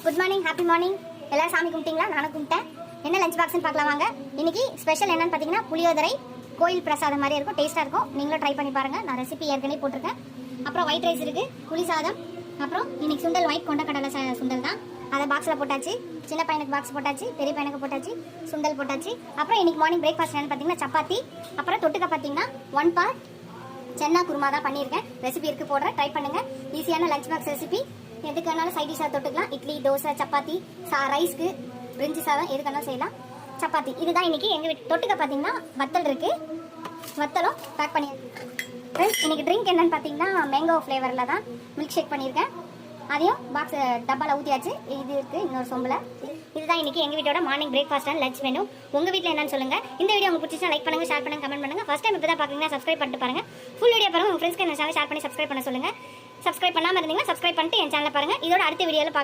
Good morning, happy morning. எல்லாரும் சாமி கும்பிட்டீங்களா? நானும் கும்பிட்டேன். என்ன லஞ்ச் பாக்ஸ்னு பார்க்கலாம் வாங்க. இன்னைக்கு ஸ்பெஷல் என்னன்னு பார்த்தீங்கன்னா புளியோதரை, கோயில் பிரசாதம் மாதிரி இருக்கும், டேஸ்ட்டாக இருக்கும். நீங்களும் ட்ரை பண்ணி பாருங்கள். நான் ரெசிபி ஏற்கனவே போட்டிருக்கேன். அப்புறம் ஒயிட் ரைஸ் இருக்குது, புளி சாதம். அப்புறம் இன்னைக்கு சுண்டல், ஒயிட் கொண்டக்கடலை சுண்டல் தான். அதை பாக்ஸில் போட்டாச்சு. சின்ன பையனுக்கு பாக்ஸ் போட்டாச்சு, பெரிய பையனுக்கு போட்டாச்சு, சுண்டல் போட்டாச்சு. அப்புறம் இன்னைக்கு மார்னிங் பிரேக்ஃபாஸ்ட் என்னன்னு பார்த்தீங்கன்னா சப்பாத்தி. அப்புறம் தொட்டுக்க பார்த்தீங்கன்னா 1 பார் சென்னா குருமா தான் பண்ணியிருக்கேன். ரெசிபி இருக்குது, போடுறேன், ட்ரை பண்ணுங்கள். ஈஸியான லஞ்ச் பாக்ஸ் ரெசிபி. எதுக்கு வேணாலும் சைட் டிஷ்ஷாக தொட்டுக்கலாம். இட்லி, தோசை, சப்பாத்தி, ரைஸ்க்கு, பிரிஞ்சி சாதம் எதுக்கு வேணாலும் செய்யலாம். சப்பாத்தி இதுதான் இன்னைக்கு எங்கள் வீட்டு தொட்டுக்க. பார்த்தீங்கன்னா வத்தல் இருக்குது, வத்தலும் பேக் பண்ணியிருக்கேன். ஃப்ரெண்ட்ஸ், இன்னைக்கு ட்ரிங்க் என்னன்னு பார்த்தீங்கன்னா மேங்கோ ஃப்ளேவரில் தான் மில்க் ஷேக் பண்ணியிருக்கேன். அதையும் பாக்ஸ் டப்பாவில் ஊற்றியாச்சு. இது இருக்குது இன்னொரு சொம்பில். இதுதான் இன்னைக்கு எங்கள் வீட்டோட morning breakfast and lunch menu. உங்கள் வீட்டில் என்னன்னு சொல்லுங்கள். இந்த வீடியோ உங்களுக்கு பிடிச்சா லைக் பண்ணுங்கள், ஷேர் பண்ணுங்கள், கமெண்ட் பண்ணுங்கள். ஃபர்ஸ்ட் டைம் இப்போ தான் பார்க்குறீங்கன்னா சப்ஸ்கிரைப் பண்ணிட்டு பாருங்கள். ஃபுல் வீடியோ பாருங்கள். உங்கள் ஃப்ரெண்ட்ஸ்க்கு என்ன சேனல் ஷேர் பண்ணி சப்ஸ்கிரைப் பண்ண சொல்லுங்கள். சப்ஸ்கிரைப் பண்ணாமல் இருந்தீங்கன்னா சப்ஸ்கிரைப் பண்ணிட்டு என் சேனலை பாருங்கள். இதோட அடுத்த வீடியோவில்